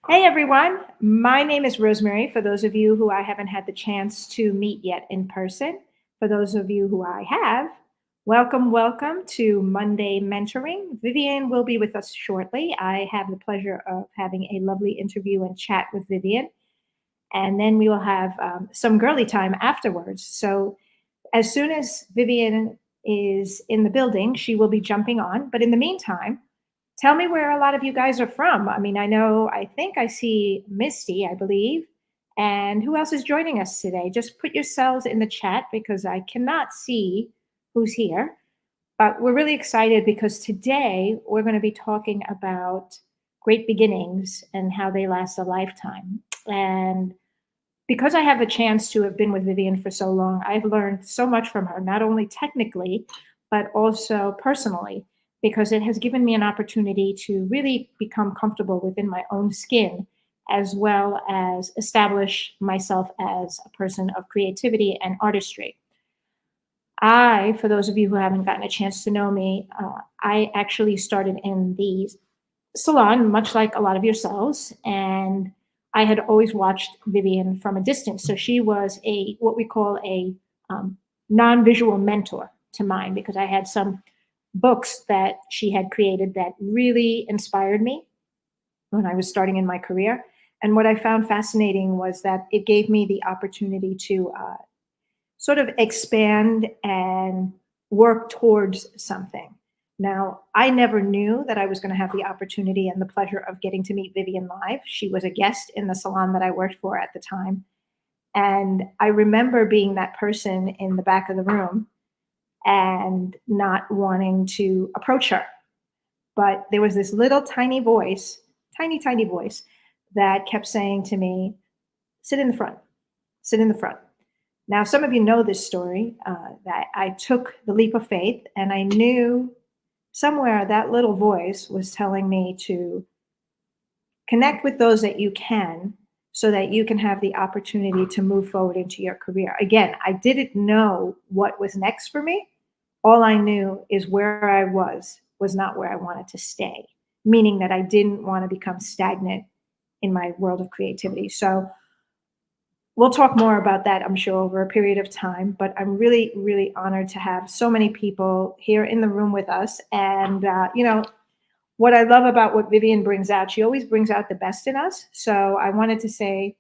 Hey everyone, my name is Rosemary. For those of you who I haven't had the chance to meet yet in person, for those of you who I have, welcome to Monday Mentoring. Vivienne will be with us shortly. I have the pleasure of having a lovely interview and chat with Vivienne, and then we will have some girly time afterwards. So, as soon as Vivienne is in the building, she will be jumping on. But in the meantime, tell me where a lot of you guys are from. I mean, I think I see Misty, I believe. And who else is joining us today? Just put yourselves in the chat because I cannot see who's here. But we're really excited because today we're going to be talking about great beginnings and how they last a lifetime. And because I have the chance to have been with Vivienne for so long, I've learned so much from her, not only technically, but also personally, because it has given me an opportunity to really become comfortable within my own skin, as well as establish myself as a person of creativity and artistry. For those of you who haven't gotten a chance to know me, I actually started in the salon, much like a lot of yourselves, and I had always watched Vivienne from a distance. So she was a what we call a um, non-visual mentor to mine because I had some books that she had created that really inspired me when I was starting in my career. And what I found fascinating was that it gave me the opportunity to sort of expand and work towards something. Now, I never knew that I was going to have the opportunity and the pleasure of getting to meet Vivienne live. She was a guest in the salon that I worked for at the time. And I remember being that person in the back of the room and not wanting to approach her. But there was this little tiny voice, tiny voice, that kept saying to me, sit in the front, sit in the front. Now, some of you know this story that I took the leap of faith and I knew somewhere that little voice was telling me to connect with those that you can so that you can have the opportunity to move forward into your career. Again, I didn't know what was next for me. All I knew is where I was not where I wanted to stay, meaning that I didn't want to become stagnant in my world of creativity. So we'll talk more about that, I'm sure, over a period of time. But I'm really honored to have so many people here in the room with us. And, what I love about what Vivienne brings out, she always brings out the best in us. So I wanted to say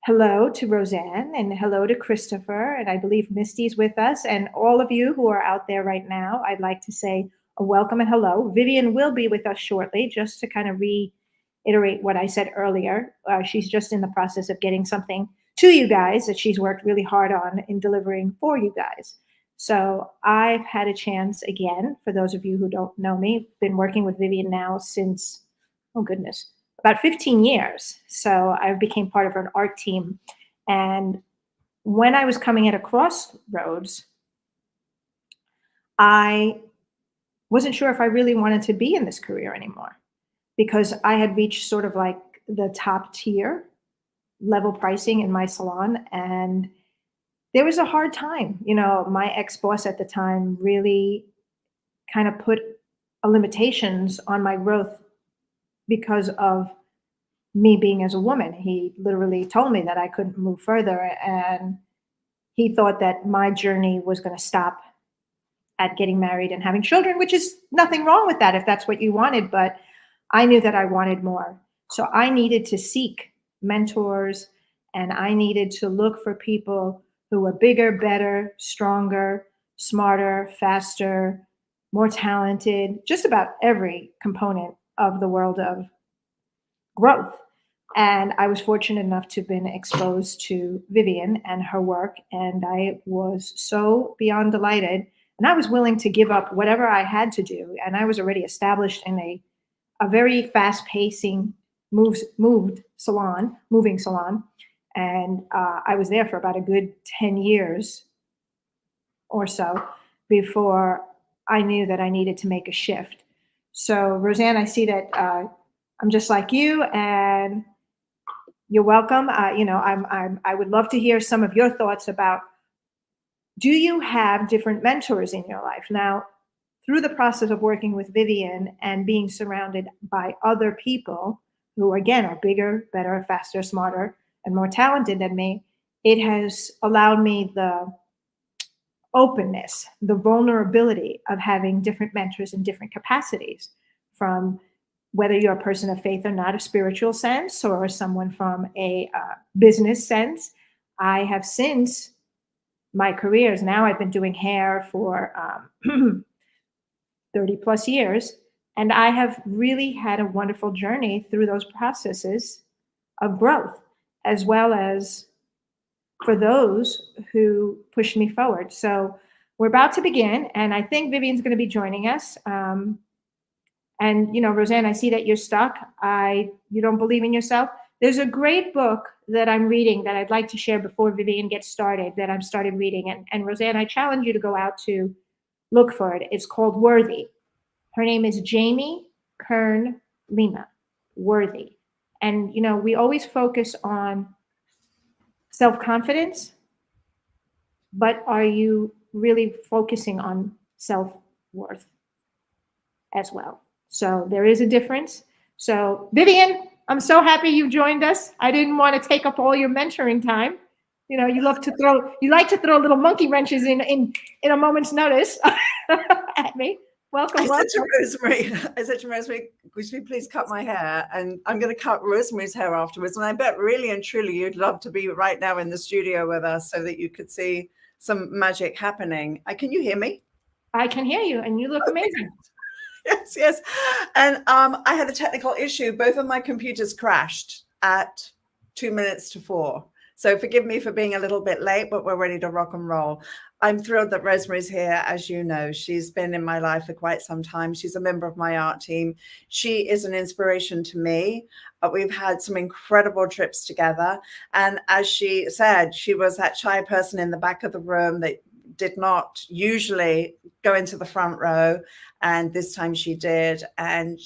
hello to Roseanne and hello to Christopher. And I believe Misty's with us. And all of you who are out there right now, I'd like to say a welcome and hello. Vivienne will be with us shortly, just to kind of reiterate what I said earlier. She's just in the process of getting something to you guys that she's worked really hard on in delivering for you guys. So I've had a chance again, for those of you who don't know me, been working with Vivienne now since, oh goodness, about 15 years. So I became part of her art team. And when I was coming at a crossroads, I wasn't sure if I really wanted to be in this career anymore because I had reached sort of like the top tier level pricing in my salon. And there was a hard time. My ex boss at the time really kind of put limitations on my growth because of me being as a woman. He literally told me that I couldn't move further. And he thought that my journey was going to stop at getting married and having children, which is nothing wrong with that if that's what you wanted. But I knew that I wanted more. So I needed to seek mentors and I needed to look for people who were bigger, better, stronger, smarter, faster, more talented, just about every component of the world of growth. And I was fortunate enough to have been exposed to Vivienne and her work. And I was so beyond delighted. And I was willing to give up whatever I had to do. And I was already established in a very fast pacing moving salon. And I was there for about a good 10 years or so before I knew that I needed to make a shift. So Roseanne, I see that I'm just like you and you're welcome. I would love to hear some of your thoughts about, do you have different mentors in your life? Now, through the process of working with Vivienne and being surrounded by other people, who again are bigger, better, faster, smarter, and more talented than me, it has allowed me the openness, the vulnerability of having different mentors in different capacities, from whether you're a person of faith or not, a spiritual sense, or someone from a business sense. I have since my careers, now I've been doing hair for 30 plus years, and I have really had a wonderful journey through those processes of growth, as well as for those who pushed me forward. So we're about to begin, and I think Vivienne's going to be joining us. And Roseanne, I see that you're stuck. You don't believe in yourself. There's a great book that I'm reading that I'd like to share before Vivienne gets started, that I've started reading. And Roseanne, I challenge you to go out to look for it. It's called Worthy. Her name is Jamie Kern Lima. Worthy. And we always focus on self-confidence, but are you really focusing on self-worth as well? So there is a difference. So Vivienne, I'm so happy you joined us. I didn't want to take up all your mentoring time. You like to throw little monkey wrenches in a moment's notice at me. Welcome. I said to Rosemary, could you please cut my hair? And I'm going to cut Rosemary's hair afterwards. And I bet really and truly you'd love to be right now in the studio with us so that you could see some magic happening. Can you hear me? I can hear you, and you look amazing. Yes. And I had a technical issue. Both of my computers crashed at 2 minutes to 4. So forgive me for being a little bit late, but we're ready to rock and roll. I'm thrilled that Rosemary's here. As you know, she's been in my life for quite some time. She's a member of my art team. She is an inspiration to me. We've had some incredible trips together. And as she said, she was that shy person in the back of the room that did not usually go into the front row. And this time she did. And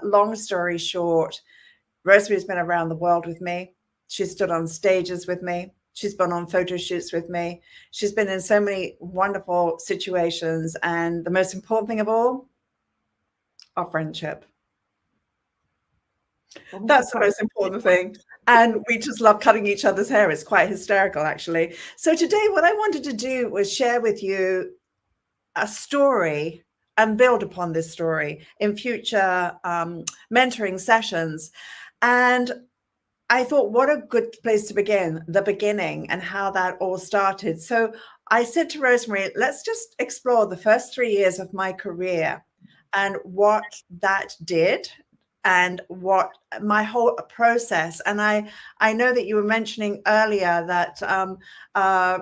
long story short, Rosemary's been around the world with me. She's stood on stages with me. She's been on photo shoots with me. She's been in so many wonderful situations. And the most important thing of all, our friendship. That's the most important thing. And we just love cutting each other's hair. It's quite hysterical, actually. So today, what I wanted to do was share with you a story and build upon this story in future mentoring sessions. And I thought, what a good place to begin, the beginning and how that all started. So I said to Rosemary, let's just explore the first 3 years of my career and what that did and what my whole process. And I know that you were mentioning earlier that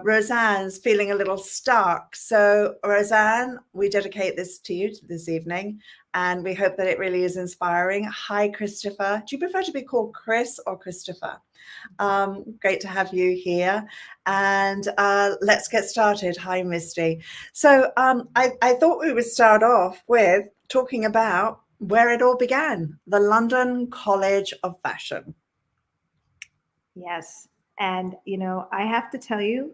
Roseanne's feeling a little stuck. So Roseanne, we dedicate this to you this evening, and we hope that it really is inspiring. Hi, Christopher. Do you prefer to be called Chris or Christopher? Great to have you here. And let's get started. Hi, Misty. So I thought we would start off with talking about where it all began, the London College of Fashion. Yes. And, I have to tell you,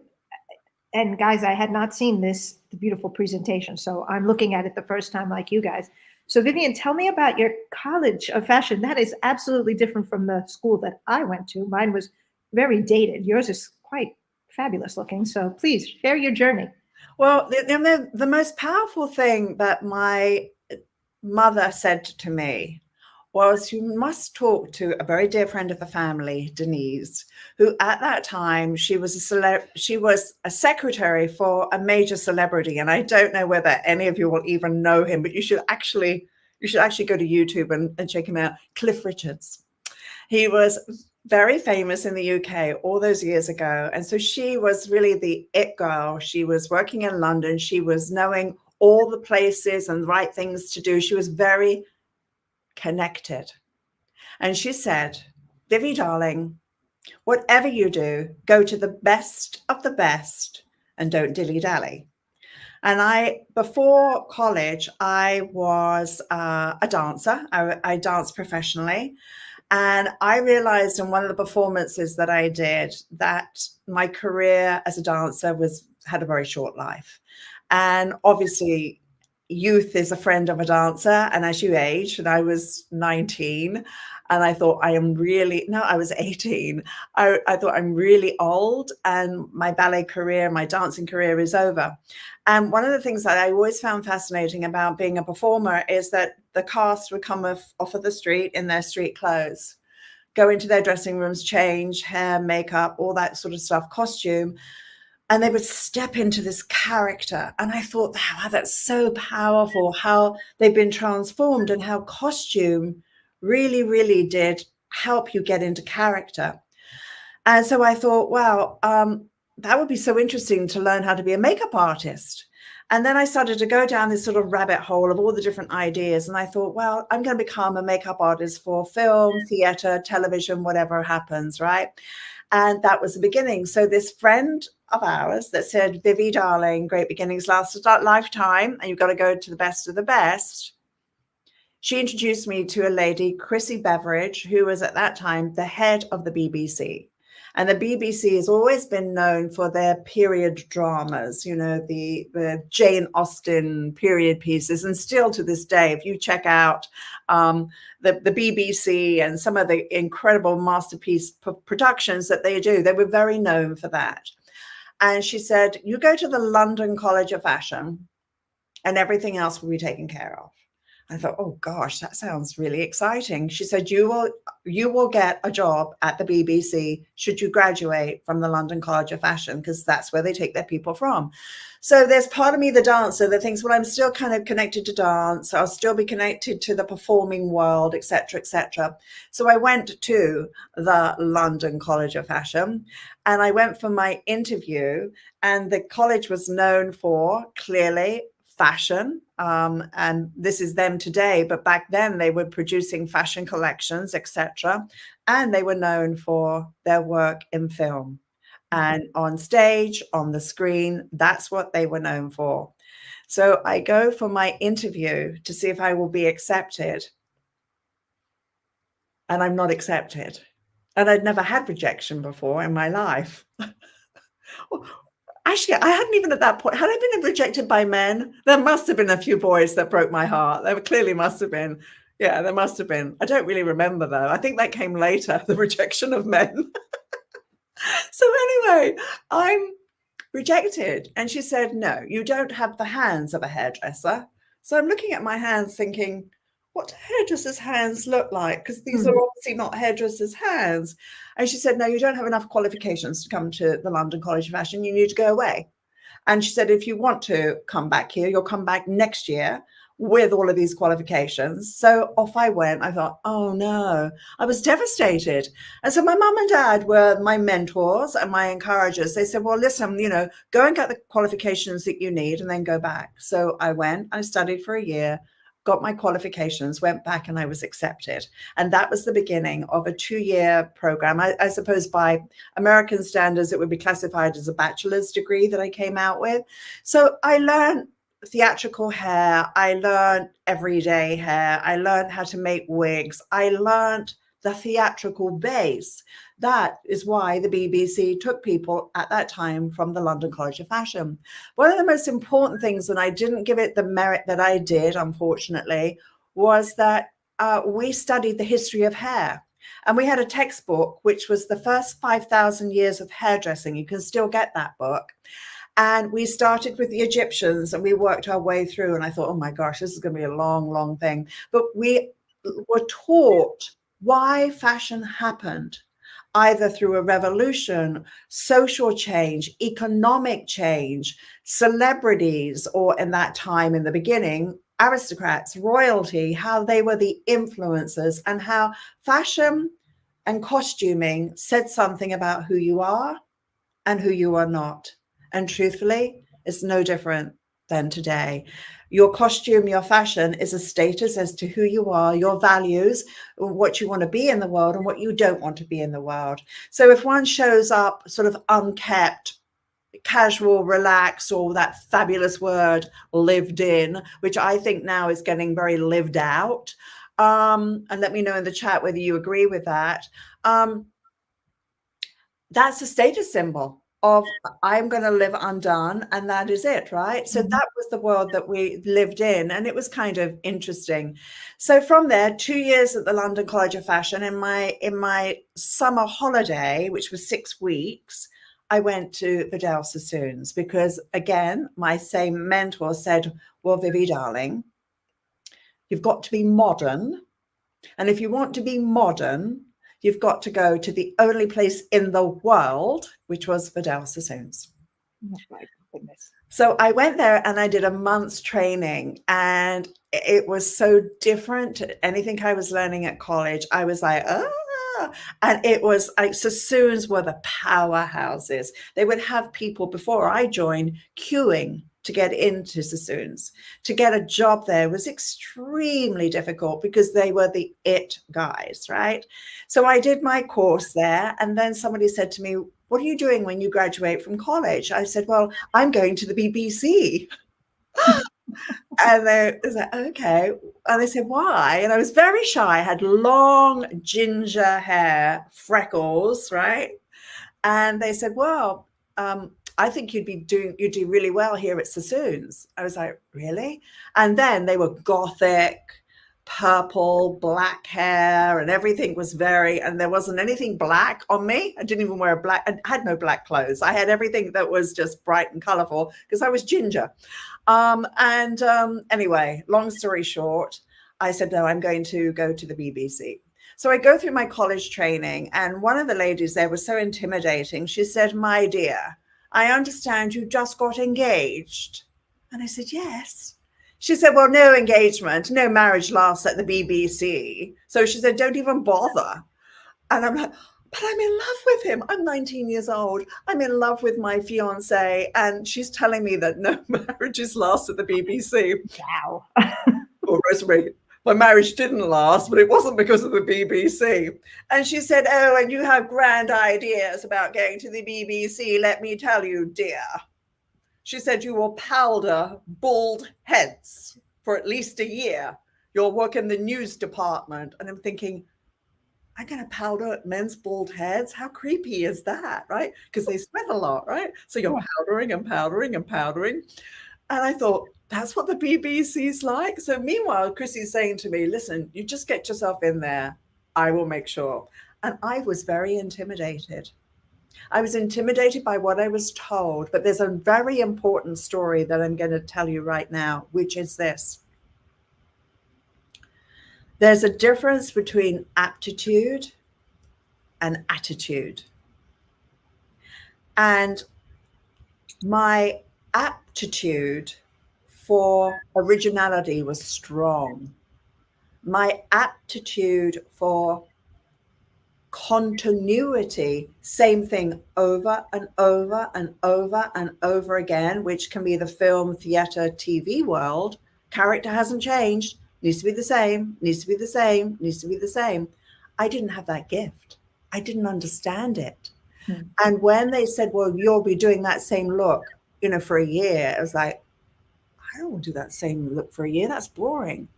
and guys, I had not seen the beautiful presentation, so I'm looking at it the first time like you guys. So Vivienne, tell me about your College of Fashion. That is absolutely different from the school that I went to. Mine was very dated. Yours is quite fabulous looking. So please share your journey. Well, the most powerful thing that my mother said to me was, you must talk to a very dear friend of the family, Denise, who at that time she was a secretary for a major celebrity, and I don't know whether any of you will even know him, but you should actually go to YouTube and check him out. Cliff Richards. He was very famous in the UK all those years ago, and so she was really the it girl. She was working in London. She was knowing all the places and the right things to do. She was very connected. And she said, Vivi, darling, whatever you do, go to the best of the best and don't dilly-dally. And before college, I was a dancer. I danced professionally. And I realized in one of the performances that I did that my career as a dancer had a very short life. And obviously, youth is a friend of a dancer. And as you age, and I was 19, and I thought I was 18. I thought I'm really old and my ballet career, my dancing career is over. And one of the things that I always found fascinating about being a performer is that the cast would come off of the street in their street clothes, go into their dressing rooms, change, hair, makeup, all that sort of stuff, costume, and they would step into this character. And I thought, wow, that's so powerful, how they've been transformed and how costume really, really did help you get into character. And so I thought, wow, that would be so interesting to learn how to be a makeup artist. And then I started to go down this sort of rabbit hole of all the different ideas. And I thought, well, I'm going to become a makeup artist for film, theater, television, whatever happens, right? And that was the beginning. So this friend of ours that said, Vivi, darling, great beginnings last a lifetime, and you've got to go to the best of the best. She introduced me to a lady, Chrissy Beveridge, who was at that time the head of the BBC. And the BBC has always been known for their period dramas, you know, the Jane Austen period pieces. And still to this day, if you check out the BBC and some of the incredible masterpiece productions that they do, they were very known for that. And she said, you go to the London College of Fashion and everything else will be taken care of. I thought, oh gosh, that sounds really exciting. She said, you will get a job at the BBC should you graduate from the London College of Fashion, because that's where they take their people from. So there's part of me, the dancer, that thinks, well, I'm still kind of connected to dance. I'll still be connected to the performing world, etc., etc. So I went to the London College of Fashion and I went for my interview, and the college was known for, clearly, fashion, and this is them today, but back then they were producing fashion collections, etc., and they were known for their work in film and on stage, on the screen. That's what they were known for. So I go for my interview to see if I will be accepted, and I'm not accepted. And I'd never had rejection before in my life. Actually, I hadn't even at that point, had I been rejected by men? There must have been a few boys that broke my heart. There clearly must have been. Yeah, there must have been. I don't really remember though. I think that came later, the rejection of men. So anyway, I'm rejected. And she said, no, you don't have the hands of a hairdresser. So I'm looking at my hands thinking, what do hairdressers' hands look like? Because these are obviously not hairdressers' hands. And she said, no, you don't have enough qualifications to come to the London College of Fashion. You need to go away. And she said, if you want to come back here, you'll come back next year with all of these qualifications. So off I went. I thought, oh no, I was devastated. And so my mum and dad were my mentors and my encouragers. They said, well, listen, you know, go and get the qualifications that you need and then go back. So I went, I studied for a year, got my qualifications, went back, and I was accepted. And that was the beginning of a 2-year program. I suppose by American standards, it would be classified as a bachelor's degree that I came out with. So I learned theatrical hair. I learned everyday hair. I learned how to make wigs. I learned the theatrical base. That is why the BBC took people at that time from the London College of Fashion. One of the most important things, and I didn't give it the merit that I did, unfortunately, was that we studied the history of hair. And we had a textbook, which was the first 5,000 years of hairdressing. You can still get that book. And we started with the Egyptians and we worked our way through. And I thought, oh my gosh, this is going to be a long, long thing. But we were taught why fashion happened, either through a revolution, social change, economic change, celebrities, or in that time in the beginning, aristocrats, royalty, how they were the influencers, and how fashion and costuming said something about who you are and who you are not. And truthfully, it's no different than today. Your costume, your fashion is a status as to who you are, your values, what you want to be in the world and what you don't want to be in the world. So if one shows up sort of unkept, casual, relaxed, or that fabulous word lived in, which I think now is getting very lived out, and let me know in the chat whether you agree with that, that's a status symbol. of I'm going to live undone, and that is it, right? So Mhm. that was the world that we lived in, and it was kind of interesting. So from there, 2 years at the London College of Fashion, in my summer holiday, which was 6 weeks, I went to Vidal Sassoon's because, again, my same mentor said, well, Vivi, darling, you've got to be modern. And if you want to be modern, you've got to go to the only place in the world, which was Vidal Sassoon's. Oh my goodness. So I went there and I did a month's training, and it was so different to anything I was learning at college. I was like, and it was like Sassoons were the powerhouses. They would have people before I joined queuing to get into Sassoons. To get a job there was extremely difficult because they were the it guys, right? So I did my course there, and then somebody said to me, what are you doing when you graduate from college? I said, well, I'm going to the BBC. And they was like, okay. And they said, why? And I was very shy. I had long ginger hair, freckles, right? And they said, well, I think you'd do really well here at Sassoon's. I was like, really? And then they were gothic, purple, black hair, and everything was and there wasn't anything black on me. I didn't even wear I had no black clothes. I had everything that was just bright and colorful because I was ginger. Anyway, long story short, I said, no, I'm going to go to the BBC. So I go through my college training, and one of the ladies there was so intimidating. She said, my dear, I understand you just got engaged. And I said, yes. She said, well, no engagement, no marriage lasts at the BBC. So she said, don't even bother. And I'm like, but I'm in love with him. I'm 19 years old. I'm in love with my fiance. And she's telling me that no marriages last at the BBC. Wow. Well, Rosemary, my marriage didn't last, but it wasn't because of the BBC. And she said, oh, and you have grand ideas about going to the BBC. Let me tell you, dear. She said, you will powder bald heads for at least a year. You'll work in the news department. And I'm thinking, I'm going to powder men's bald heads? How creepy is that, right? Because they sweat a lot, right? So you're powdering and powdering and powdering. And I thought, that's what the BBC's like. So meanwhile, Chrissy's saying to me, listen, you just get yourself in there. I will make sure. And I was very intimidated. I was intimidated by what I was told. But there's a very important story that I'm going to tell you right now, which is this. There's a difference between aptitude and attitude. And my aptitude for originality was strong. My aptitude for continuity, same thing over and over and over and over again, which can be the film, theater, TV world. Character hasn't changed, needs to be the same, needs to be the same, needs to be the same. I didn't have that gift. I didn't understand it. And when they said, well, you'll be doing that same look, for a year, I was like, I don't want to do that same look for a year. That's boring.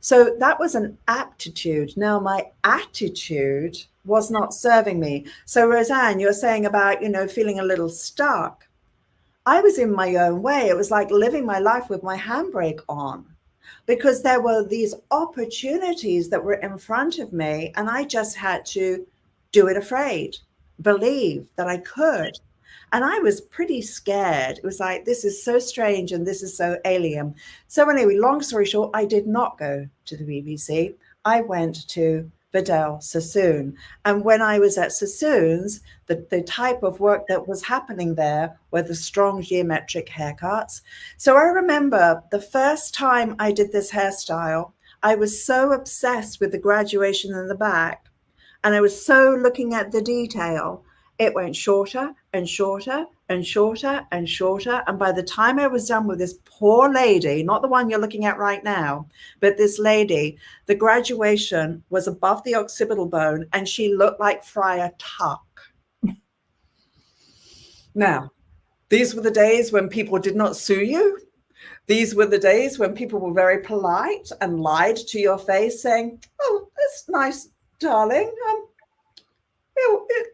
So that was an aptitude. Now my attitude was not serving me. So Roseanne, you're saying about, feeling a little stuck. I was in my own way. It was like living my life with my handbrake on, because there were these opportunities that were in front of me, and I just had to do it afraid, believe that I could. And I was pretty scared. It was like, this is so strange and this is so alien. So anyway, long story short, I did not go to the BBC. I went to Vidal Saasoon. And when I was at Sassoon's, the type of work that was happening there were the strong geometric haircuts. So I remember the first time I did this hairstyle, I was so obsessed with the graduation in the back, and I was so looking at the detail. It went shorter and shorter and shorter and shorter. And by the time I was done with this poor lady, not the one you're looking at right now, but this lady, the graduation was above the occipital bone and she looked like Friar Tuck. Now, these were the days when people did not sue you. These were the days when people were very polite and lied to your face saying, oh, that's nice, darling.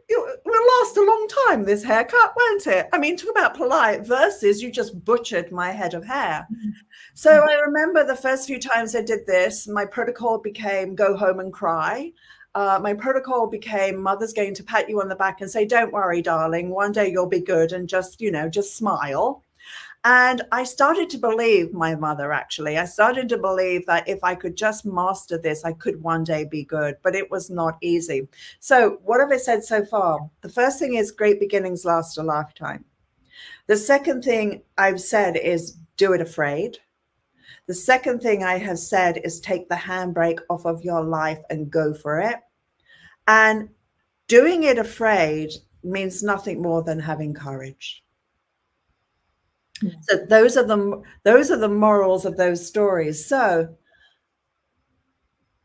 it will last a long time, this haircut, won't it? I mean, talk about polite versus you just butchered my head of hair. So I remember the first few times I did this, my protocol became go home and cry. My protocol became mother's going to pat you on the back and say, don't worry, darling, one day you'll be good, and just, just smile. And I started to believe my mother, actually. I started to believe that if I could just master this, I could one day be good, but it was not easy. So what have I said so far? The first thing is great beginnings last a lifetime. The second thing I've said is do it afraid. The second thing I have said is take the handbrake off of your life and go for it. And doing it afraid means nothing more than having courage. So those are the morals of those stories. So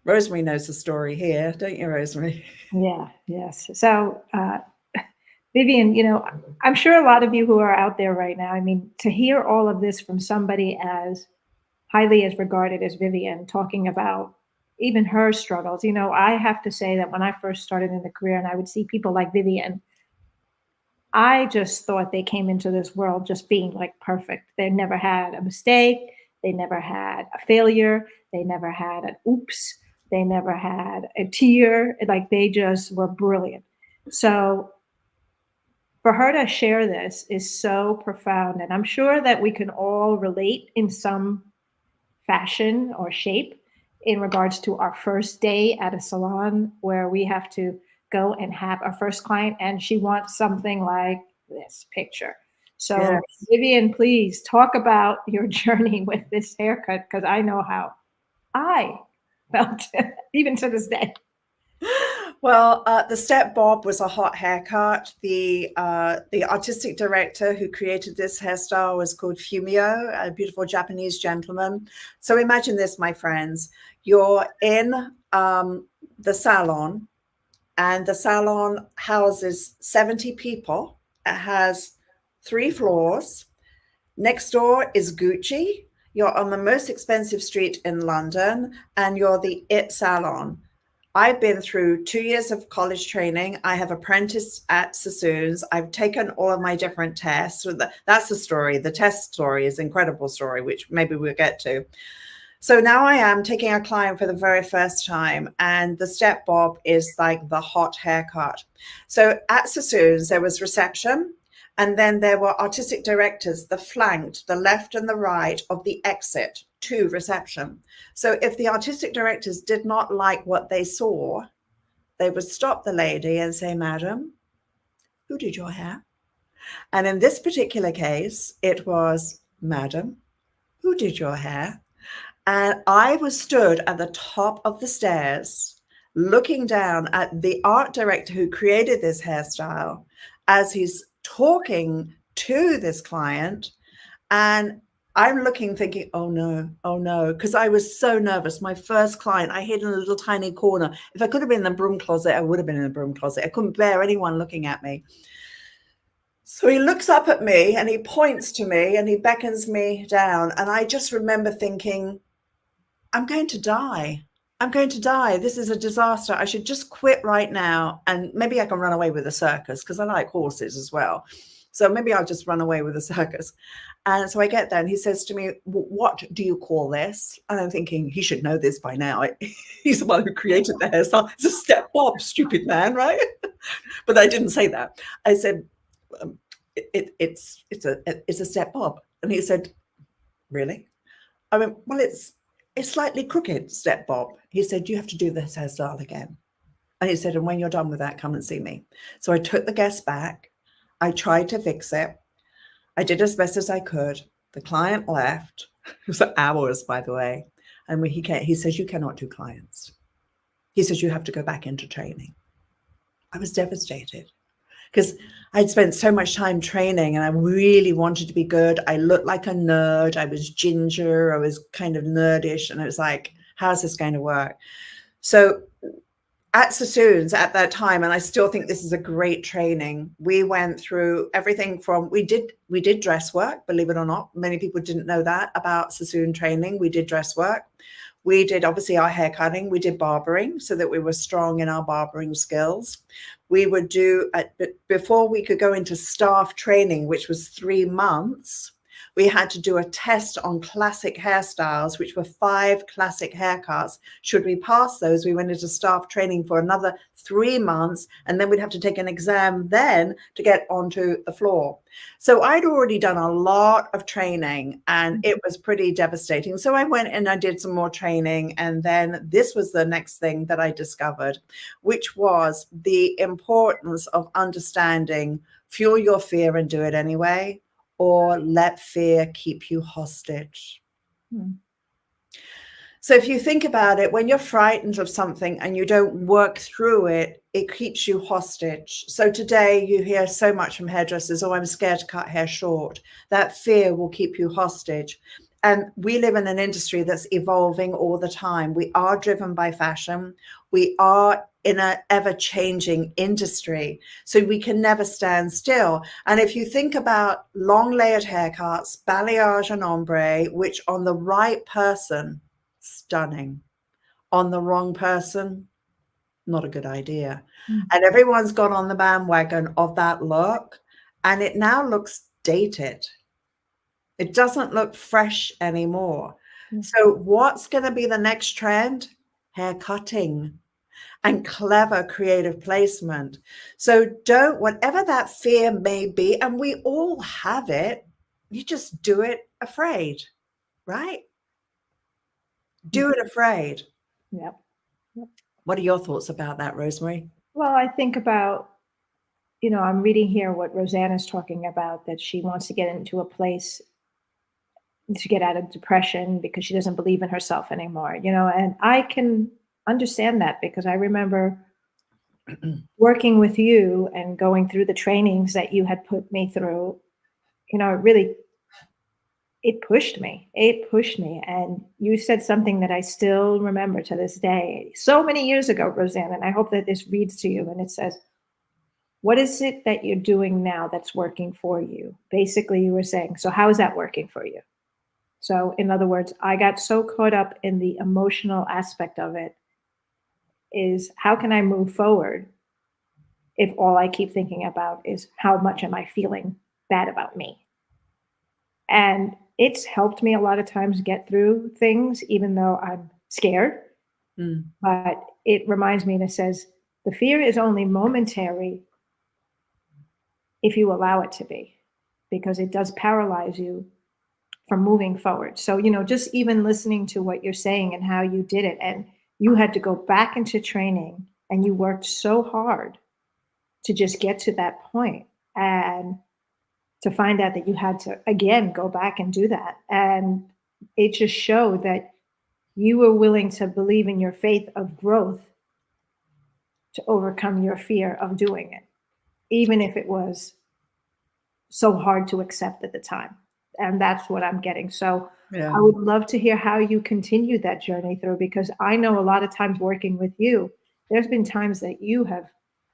Rosemary knows the story here, don't you, Rosemary? Yeah, yes. So, Vivienne, I'm sure a lot of you who are out there right now, I mean, to hear all of this from somebody as highly as regarded as Vivienne, talking about even her struggles, I have to say that when I first started in the career and I would see people like Vivienne, I just thought they came into this world just being like perfect. They never had a mistake. They never had a failure. They never had an oops. They never had a tear. Like they just were brilliant. So for her to share this is so profound. And I'm sure that we can all relate in some fashion or shape in regards to our first day at a salon where we have to go and have our first client and she wants something like this picture. So yes. Vivienne, please talk about your journey with this haircut, because I know how I felt even to this day. Well, the step bob was a hot haircut. The artistic director who created this hairstyle was called Fumio, a beautiful Japanese gentleman. So imagine this, my friends. You're in the salon, and the salon houses 70 people. It has 3 floors. Next door is Gucci. You're on the most expensive street in London, and you're the it salon. I've been through 2 years of college training. I have apprenticed at Saasoon's. I've taken all of my different tests. So that's the story. The test story is an incredible story, which maybe we'll get to. So now I am taking a client for the very first time, and the step bob is like the hot haircut. So at Saasoon's, there was reception, and then there were artistic directors that flanked the left and the right of the exit to reception. So if the artistic directors did not like what they saw, they would stop the lady and say, "Madam, who did your hair?" And in this particular case, it was, "Madam, who did your hair?" And I was stood at the top of the stairs looking down at the art director who created this hairstyle as he's talking to this client. And I'm looking, thinking, oh no, because I was so nervous. My first client, I hid in a little tiny corner. If I could have been in the broom closet, I would have been in the broom closet. I couldn't bear anyone looking at me. So he looks up at me and he points to me and he beckons me down. And I just remember thinking, I'm going to die. I'm going to die. This is a disaster. I should just quit right now. And maybe I can run away with the circus because I like horses as well. So maybe I'll just run away with the circus. And so I get there and he says to me, "What do you call this?" And I'm thinking, he should know this by now. He's the one who created the hairstyle. It's a step bob, stupid man, right? But I didn't say that. I said, it's a step bob. And he said, "Really?" I went, "Well, it's slightly crooked step bob." He said, "You have to do this hairstyle again." And he said, "And when you're done with that, come and see me." So I took the guest back. I tried to fix it. I did as best as I could. The client left. It was hours, by the way. And when he says, "You cannot do clients." He says, "You have to go back into training." I was devastated because I'd spent so much time training and I really wanted to be good. I looked like a nerd. I was ginger. I was kind of nerdish. And it was like, how's this going to work? So at Saasoon's at that time, and I still think this is a great training, we went through everything from, we did dress work, believe it or not. Many people didn't know that about Saasoon training. We did dress work. We did obviously our hair cutting. We did barbering so that we were strong in our barbering skills. We would do, before we could go into staff training, which was 3 months, we had to do a test on classic hairstyles, which were 5 classic haircuts. Should we pass those, we went into staff training for another 3 months, and then we'd have to take an exam then to get onto the floor. So I'd already done a lot of training, and it was pretty devastating. So I went and I did some more training, and then this was the next thing that I discovered, which was the importance of understanding fuel your fear and do it anyway, or let fear keep you hostage. So if you think about it, when you're frightened of something and you don't work through it, it keeps you hostage. So today you hear so much from hairdressers, oh, I'm scared to cut hair short. That fear will keep you hostage. And we live in an industry that's evolving all the time. We are driven by fashion. We are in an ever-changing industry, so we can never stand still. And if you think about long layered haircuts, balayage and ombre, which on the right person, stunning. On the wrong person, not a good idea. And everyone's got on the bandwagon of that look, and it now looks dated. It doesn't look fresh anymore. So what's going to be the next trend? Hair cutting and clever creative placement. So don't, whatever that fear may be, and we all have it, you just do it afraid, right? Do it afraid. Yep. What are your thoughts about that, Rosemary? Well, I think about, I'm reading here what Rosanna is talking about, that she wants to get into a place to get out of depression because she doesn't believe in herself anymore, and I can understand that because I remember working with you and going through the trainings that you had put me through. It pushed me. And you said something that I still remember to this day, so many years ago, Rosanna, and I hope that this reads to you. And it says, what is it that you're doing now that's working for you? Basically, you were saying, so how is that working for you? So in other words, I got so caught up in the emotional aspect of it, is how can I move forward if all I keep thinking about is how much am I feeling bad about me? And it's helped me a lot of times get through things, even though I'm scared. But it reminds me, and it says, the fear is only momentary if you allow it to be, because it does paralyze you from moving forward. So, just even listening to what you're saying and how you did it, and you had to go back into training and you worked so hard to just get to that point, and to find out that you had to, again, go back and do that. And it just showed that you were willing to believe in your faith of growth to overcome your fear of doing it, even if it was so hard to accept at the time. And that's what I'm getting. So Yeah. I would love to hear how you continued that journey through, because I know a lot of times working with you, there's been times that you have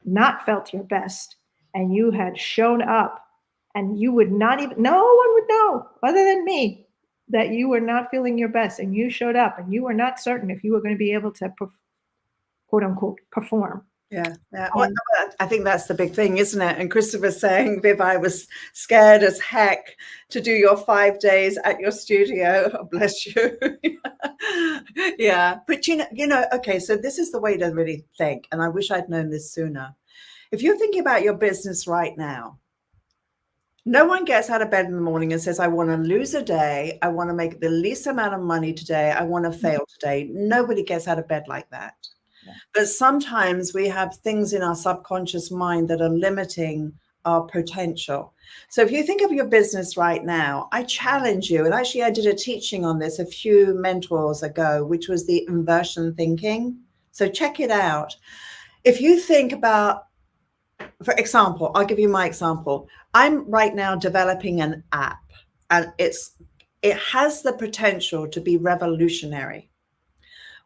not felt your best and you had shown up and you would not even, no one would know other than me that you were not feeling your best, and you showed up and you were not certain if you were going to be able to, quote unquote, perform. Yeah. Well, I think that's the big thing, isn't it? And Christopher's saying, Viv, I was scared as heck to do your 5 days at your studio. Oh, bless you. Yeah. But okay, so this is the way to really think. And I wish I'd known this sooner. If you're thinking about your business right now, no one gets out of bed in the morning and says, I want to lose a day. I want to make the least amount of money today. I want to fail today. Nobody gets out of bed like that. Yeah. But sometimes we have things in our subconscious mind that are limiting our potential. So if you think of your business right now, I challenge you. And actually, I did a teaching on this a few mentors ago, which was the inversion thinking. So check it out. If you think about, for example, I'll give you my example. I'm right now developing an app, and it has the potential to be revolutionary.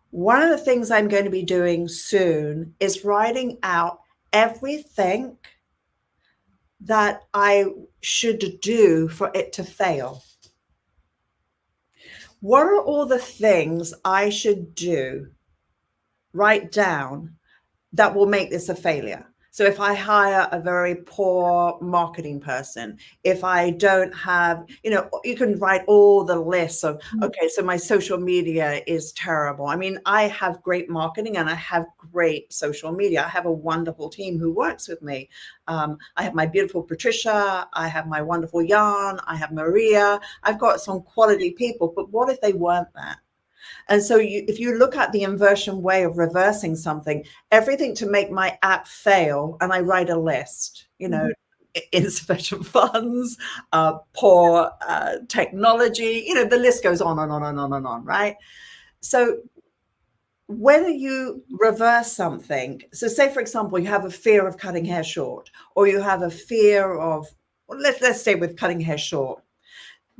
One of the things I'm going to be doing soon is writing out everything that I should do for it to fail. what are all the things I should do, write down, that will make this a failure? So if I hire a very poor marketing person, if I don't have, you can write all the lists of, okay, so my social media is terrible. I mean, I have great marketing and I have great social media. I have a wonderful team who works with me. I have my beautiful Patricia. I have my wonderful Jan. I have Maria. I've got some quality people, but what if they weren't that? And so if you look at the inversion way of reversing something, everything to make my app fail, and I write a list, insufficient funds, poor technology, the list goes on and on and on and on, right? So when you reverse something, so say, for example, you have a fear of cutting hair short, or you have a fear of, well, let's stay with cutting hair short.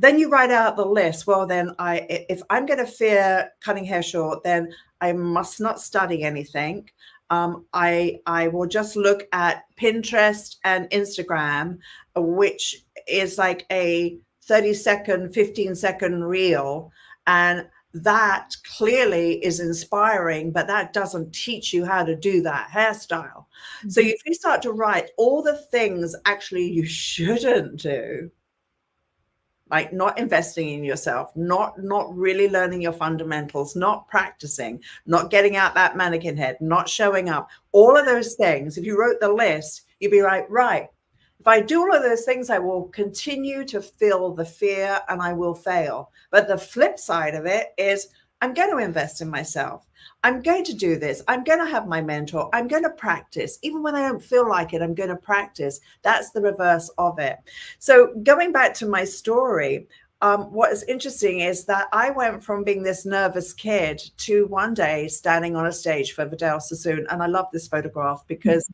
Then you write out the list. Well, then if I'm going to fear cutting hair short, then I must not study anything. I will just look at Pinterest and Instagram, which is like a 30-second, 15-second reel. And that clearly is inspiring, but that doesn't teach you how to do that hairstyle. Mm-hmm. So if you start to write all the things actually you shouldn't do, like not investing in yourself, not really learning your fundamentals, not practicing, not getting out that mannequin head, not showing up, all of those things, if you wrote the list, you'd be like, right, if I do all of those things, I will continue to feel the fear and I will fail. But the flip side of it is I'm going to invest in myself. I'm going to do this. I'm going to have my mentor. I'm going to practice. Even when I don't feel like it, I'm going to practice. That's the reverse of it. So going back to my story, what is interesting is that I went from being this nervous kid to one day standing on a stage for Vidal Saasoon. And I love this photograph because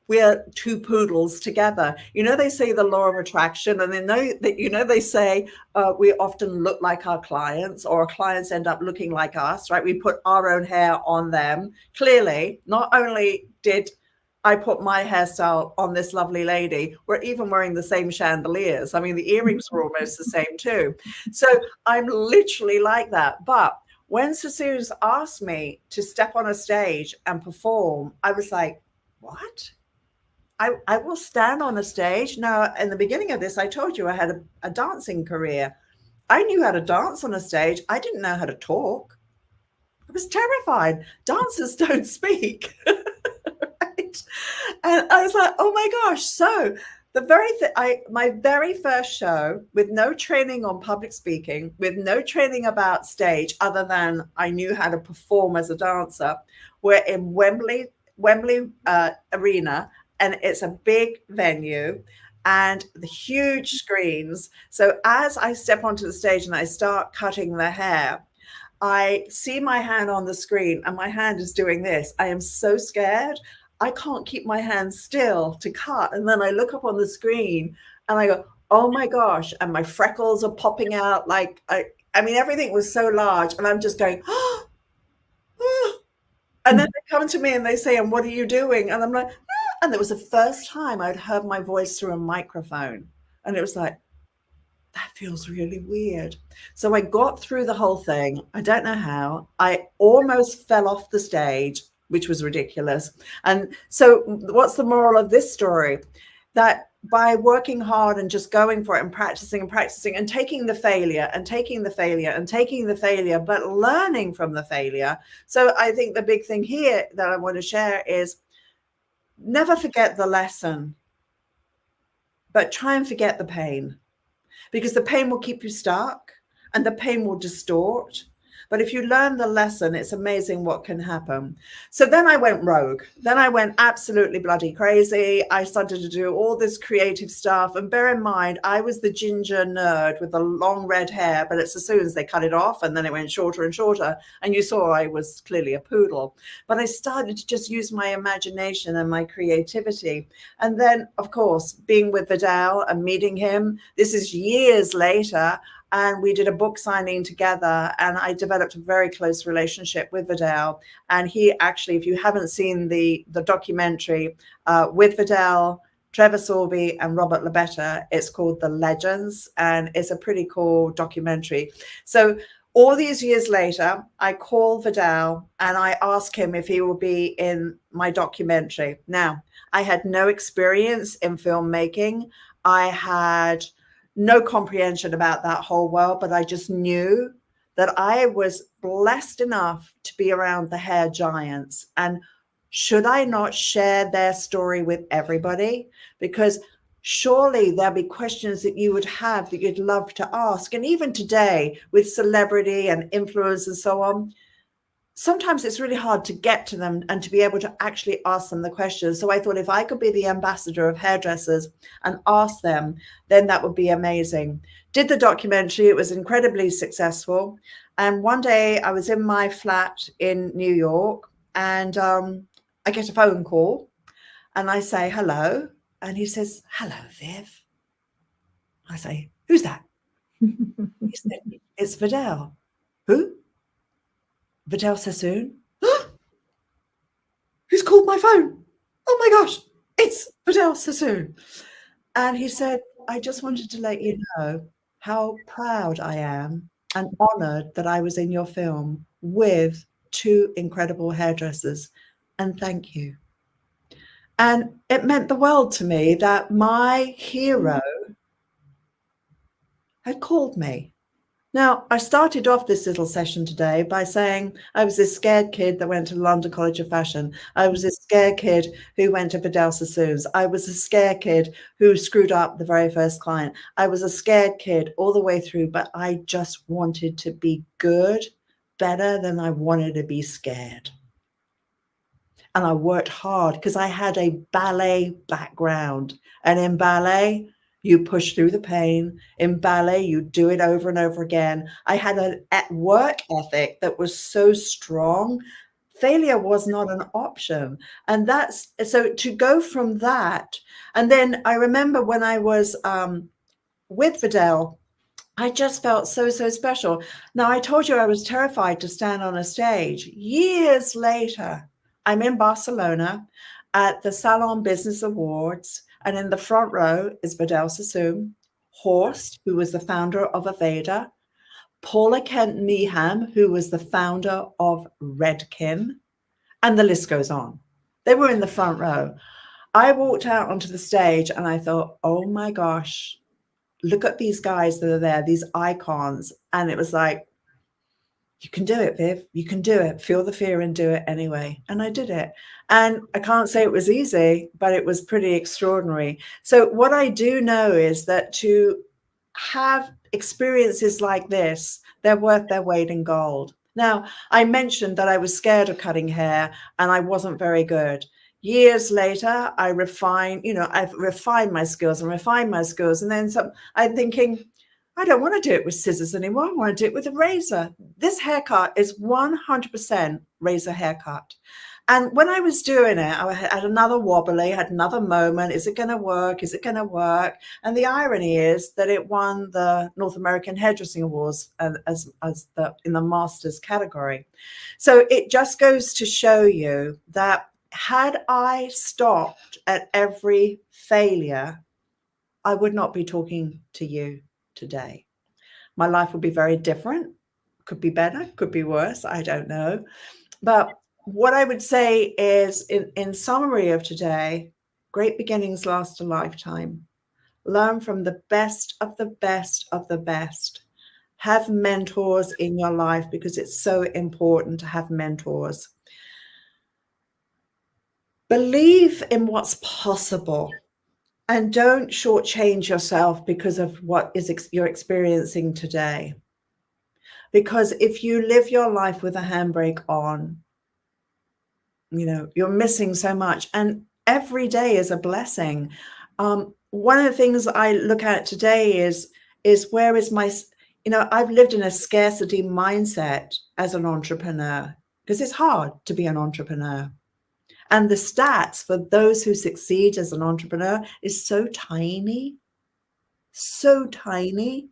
we're two poodles together. They say the law of attraction, and they say we often look like our clients, or our clients end up looking like us, right? We put our own hair on them. Clearly, not only did I put my hairstyle on this lovely lady, we're even wearing the same chandeliers. I mean, the earrings were almost the same too. So I'm literally like that. But when Saasoon's asked me to step on a stage and perform, I was like, what? I will stand on a stage. Now, in the beginning of this, I told you I had a dancing career. I knew how to dance on a stage. I didn't know how to talk. I was terrified. Dancers don't speak. Right? And I was like, oh my gosh. So my very first show, with no training on public speaking, with no training about stage, other than I knew how to perform as a dancer, we're in Wembley Arena. And it's a big venue and the huge screens. So as I step onto the stage and I start cutting the hair, I see my hand on the screen and my hand is doing this. I am so scared. I can't keep my hand still to cut. And then I look up on the screen and I go, oh my gosh. And my freckles are popping out. Like, I mean, everything was so large and I'm just going, oh, oh. And then they come to me and they say, and what are you doing? And I'm like, and it was the first time I'd heard my voice through a microphone. And it was like, that feels really weird. So I got through the whole thing. I don't know how. I almost fell off the stage, which was ridiculous. And so what's the moral of this story? That by working hard and just going for it and practicing and taking the failure and taking the failure and taking the failure, but learning from the failure. So I think the big thing here that I want to share is never forget the lesson, but try and forget the pain, because the pain will keep you stuck and the pain will distort. But if you learn the lesson, it's amazing what can happen. So then I went rogue. Then I went absolutely bloody crazy. I started to do all this creative stuff. And bear in mind, I was the ginger nerd with the long red hair, but as soon as they cut it off and then it went shorter and shorter. And you saw I was clearly a poodle. But I started to just use my imagination and my creativity. And then, of course, being with Vidal and meeting him, this is years later. And we did a book signing together and I developed a very close relationship with Vidal. And he actually, if you haven't seen the documentary with Vidal Trevor Sorby and Robert Labetta. It's called The Legends, and it's a pretty cool documentary. So all these years later, I call Vidal and I ask him if he will be in my documentary. Now, I had no experience in filmmaking. I had no comprehension about that whole world, but I just knew that I was blessed enough to be around the hair giants. And should I not share their story with everybody? Because surely there'll be questions that you would have that you'd love to ask. And even today with celebrity and influence and so on, sometimes it's really hard to get to them and to be able to actually ask them the questions. So I thought if I could be the ambassador of hairdressers and ask them, then that would be amazing. Did the documentary. It was incredibly successful. And one day I was in my flat in New York, and I get a phone call and I say, hello. And he says, hello, Viv. I say, who's that? He said, it's Vidal. Who? Vidal Saasoon. Who's called my phone? Oh my gosh, it's Vidal Saasoon. And he said, I just wanted to let you know how proud I am and honored that I was in your film with two incredible hairdressers. And thank you. And it meant the world to me that my hero had called me. Now, I started off this little session today by saying I was this scared kid that went to the London College of Fashion. I was this scared kid who went to Vidal Sassoon's. I was a scared kid who screwed up the very first client. I was a scared kid all the way through, but I just wanted to be good, better than I wanted to be scared. And I worked hard because I had a ballet background. And in ballet, you push through the pain. In ballet, you do it over and over again. I had a work ethic that was so strong. Failure was not an option. And that's so to go from that. And then I remember when I was with Vidal, I just felt so, so special. Now, I told you I was terrified to stand on a stage. Years later, I'm in Barcelona at the Salon Business Awards. And in the front row is Vidal Saasoon, Horst, who was the founder of Aveda, Paula Kent Meeham, who was the founder of Redken, and the list goes on. They were in the front row. I walked out onto the stage and I thought, oh my gosh, look at these guys that are there, these icons. And it was like, you can do it, Viv. You can do it. Feel the fear and do it anyway. And I did it. And I can't say it was easy, but it was pretty extraordinary. So what I do know is that to have experiences like this, they're worth their weight in gold. Now, I mentioned that I was scared of cutting hair and I wasn't very good. Years later, I've refined my skills and refined my skills. And then I'm thinking, I don't want to do it with scissors anymore. I want to do it with a razor. This haircut is 100% razor haircut. And when I was doing it, I had another wobbly, had another moment. Is it going to work? Is it going to work? And the irony is that it won the North American Hairdressing Awards in the Masters category. So it just goes to show you that had I stopped at every failure, I would not be talking to you today. My life would be very different. Could be better, could be worse. I don't know. But what I would say is in summary of today, great beginnings last a lifetime. Learn from the best of the best of the best. Have mentors in your life because it's so important to have mentors. Believe in what's possible. And don't shortchange yourself because of what you're experiencing today. Because if you live your life with a handbrake on, you're missing so much. And every day is a blessing. One of the things I look at today is where is my, I've lived in a scarcity mindset as an entrepreneur because it's hard to be an entrepreneur. And the stats for those who succeed as an entrepreneur is so tiny, so tiny.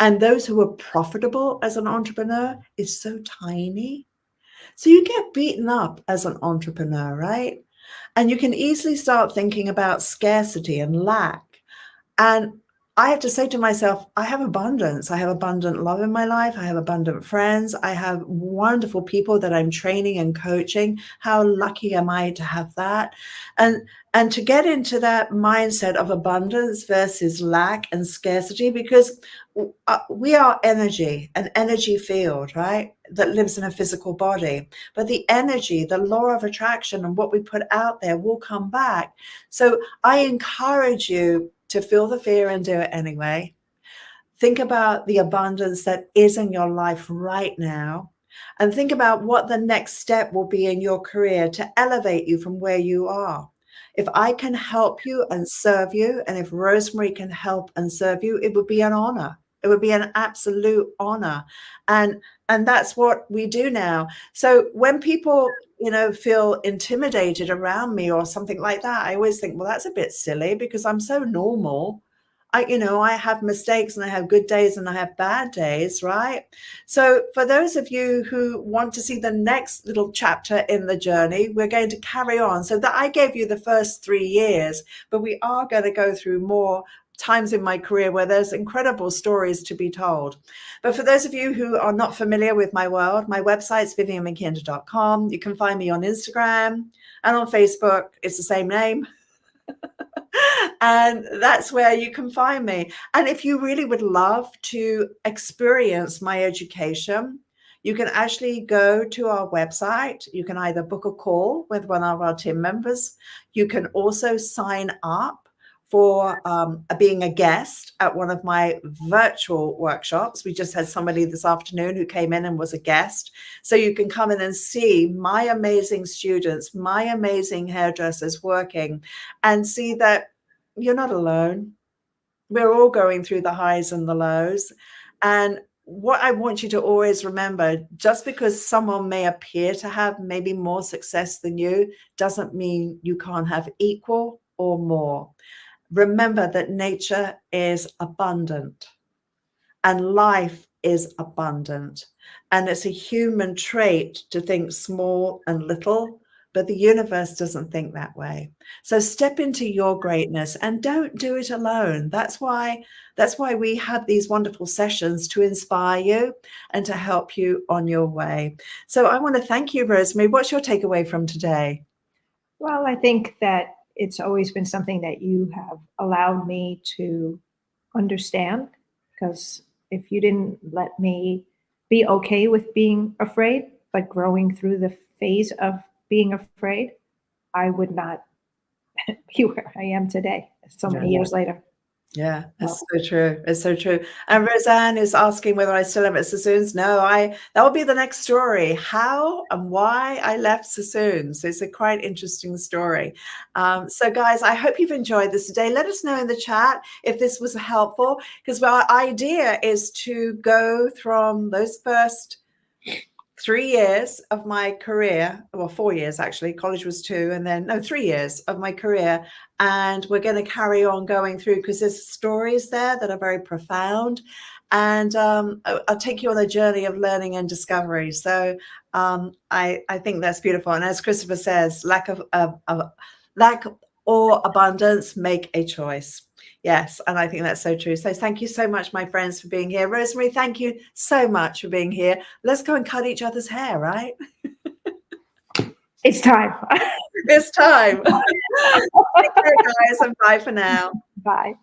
And those who are profitable as an entrepreneur is so tiny. So you get beaten up as an entrepreneur, right? And you can easily start thinking about scarcity and lack. And I have to say to myself, I have abundance. I have abundant love in my life. I have abundant friends. I have wonderful people that I'm training and coaching. How lucky am I to have that? And to get into that mindset of abundance versus lack and scarcity, because we are energy, an energy field, right? That lives in a physical body. But the energy, the law of attraction and what we put out there will come back. So I encourage you to feel the fear and do it anyway. Think about the abundance that is in your life right now, and think about what the next step will be in your career to elevate you from where you are. If I can help you and serve you, and if Rosemary can help and serve you, it would be an honor. It would be an absolute honor. And that's what we do now. So when people, feel intimidated around me or something like that, I always think, well, that's a bit silly because I'm so normal. I have mistakes and I have good days and I have bad days, right? So for those of you who want to see the next little chapter in the journey, we're going to carry on. So that I gave you the first 3 years, but we are going to go through more times in my career where there's incredible stories to be told. But for those of you who are not familiar with my world, my website's viviennemackinder.com. You can find me on Instagram and on Facebook. It's the same name. And that's where you can find me. And if you really would love to experience my education, you can actually go to our website. You can either book a call with one of our team members. You can also sign up for being a guest at one of my virtual workshops. We just had somebody this afternoon who came in and was a guest. So you can come in and see my amazing students, my amazing hairdressers working, and see that you're not alone. We're all going through the highs and the lows. And what I want you to always remember, just because someone may appear to have maybe more success than you, doesn't mean you can't have equal or more. Remember that nature is abundant and life is abundant. And it's a human trait to think small and little, but the universe doesn't think that way. So step into your greatness and don't do it alone. That's why we have these wonderful sessions to inspire you and to help you on your way. So I want to thank you, Rosemary. What's your takeaway from today? Well, I think that it's always been something that you have allowed me to understand, because if you didn't let me be okay with being afraid, but growing through the phase of being afraid, I would not be where I am today, so many years later. Yeah, it's so true. It's so true. And Roseanne is asking whether I still live at Sassoon's. No, that will be the next story. How and why I left Sassoon. So it's a quite interesting story. So guys, I hope you've enjoyed this today. Let us know in the chat if this was helpful, because our idea is to go from those first 3 years of my career, well, 4 years actually, college was 2, and then 3 years of my career. And we're going to carry on going through because there's stories there that are very profound. And I'll take you on a journey of learning and discovery. So I think that's beautiful. And as Christopher says, lack or abundance, make a choice. Yes, and I think that's so true. So thank you so much, my friends, for being here. Rosemary, thank you so much for being here. Let's go and cut each other's hair, right? It's time. It's time. Take care, guys, and bye for now. Bye.